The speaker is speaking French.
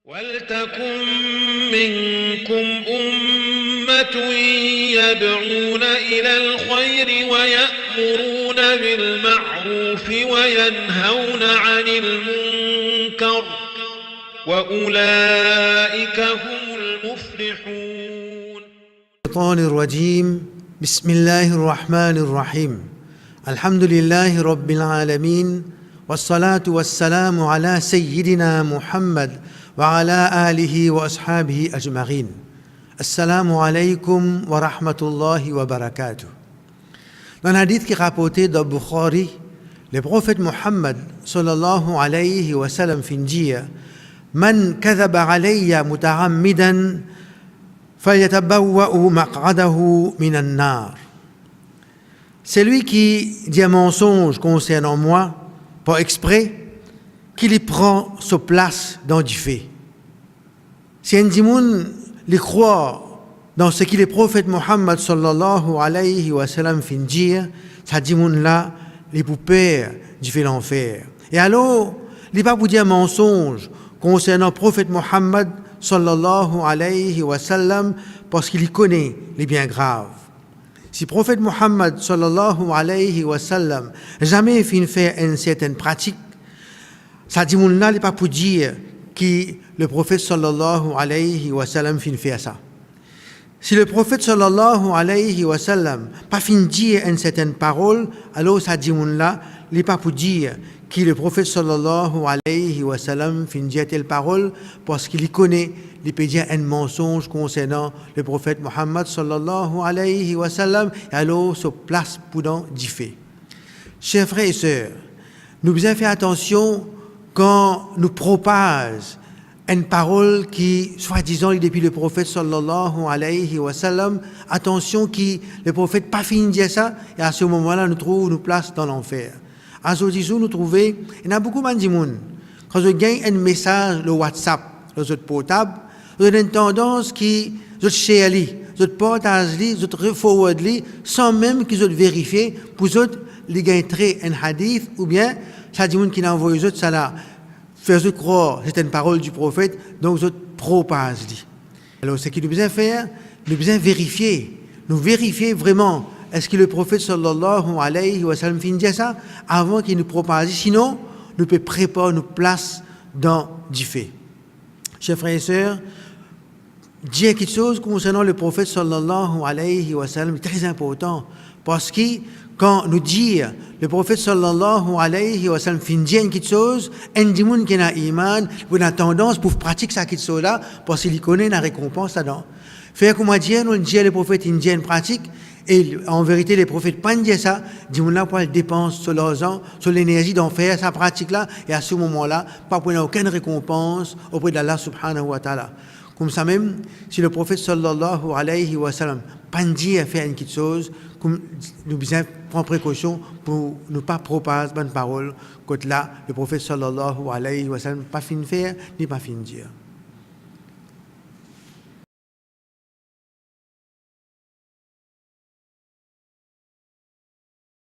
ولتكن منكم أمة يدعون إلى الخير ويأمرون بالمعروف وينهون عن المنكر وأولئك هم المفلحون. الشيطان الرجيم. بسم الله الرحمن الرحيم. الحمد لله رب العالمين والصلاة والسلام على سيدنا محمد وعلى آله وأصحابه أجمعين. Assalamu alaikum wa rahmatullahi wa barakatuh. Dans un hadith qui est rapporté dans Bukhari, le prophète Muhammad sallallahu alayhi wa sallam fin dire: Man kadhaba alayya mutahammidan falyatabawwa'u maq'adahu minan nar. Celui qui dit un mensonge concernant moi, pas exprès, qu'il y prend sa place dans du fait. Si un dimoun les croit dans ce que le prophète Muhammad sallallahu alayhi wa sallam fin dire, ça dimoun là, les poupées du fait l'enfer. Et alors, il n'est pas pour dire un mensonge concernant le prophète Muhammad sallallahu alayhi wa sallam parce qu'il y connaît les biens graves. Si le prophète Muhammad sallallahu alayhi wa sallam jamais fin faire une certaine pratique, ça dit là n'est pas pour dire que le prophète sallallahu alayhi wa sallam fin fait ça. Si le prophète sallallahu alayhi wa sallam pas fin dire une certaine parole, alors ça dit là n'est pas pour dire que le prophète sallallahu alayhi wa sallam fin dire telle parole parce qu'il connaît, il peut dire un mensonge concernant le prophète Muhammad sallallahu alayhi wa sallam, et alors se place pour dans d'y fait. Chers frères et sœurs, nous devons faire attention quand nous propage une parole qui, soi-disant, est depuis le prophète sallallahu alayhi wa sallam, attention que le prophète pas fini de dire ça, et à ce moment-là, nous place dans l'enfer. À ce moment-là, nous trouvons, il y a beaucoup de gens, quand vous gagnez un message, le WhatsApp, le votre portable, vous avez une tendance qui, vous share, vous partage, vous forward, sans même qu'ils vous vérifiez, pour vous, les gagner un hadith, ou bien, ça dit qui n'a envoyé aux autres, ça là, faire croire, c'est une parole du prophète, donc vous propagez. Alors, ce qu'il nous besoin faire, nous besoin vérifier. Nous vérifier vraiment, est-ce que le prophète sallallahu alayhi wa sallam finit dire ça avant qu'il nous propage. Sinon, nous peut préparer nos places dans du fait. Chers frères et sœurs, dire quelque chose concernant le prophète sallallahu alayhi wa sallam est très important parce que quand nous disons le prophète sallallahu alayhi wa sallam fin dire quelque chose, un dimoun qui a iman, vous avez tendance pour pratiquer ça quelque chose là parce qu'il connaît la récompense là-dedans. Faire comme dire, nous disons le prophète il dit une pratique et en vérité les prophètes pas dire ça, dimoun là pour il dépense sur l'argent, sur l'énergie d'en faire sa pratique là et à ce moment-là pas pour aucune récompense auprès d'Allah subhanahu wa ta'ala. Comme ça même, si le prophète sallallahu alayhi wa sallam pas dit à faire quelque chose, comme nous devons prendre précaution pour ne pas propager bonne parole, quand là, le prophète sallallahu alayhi wa sallam pas fin faire, ni pas fin dire.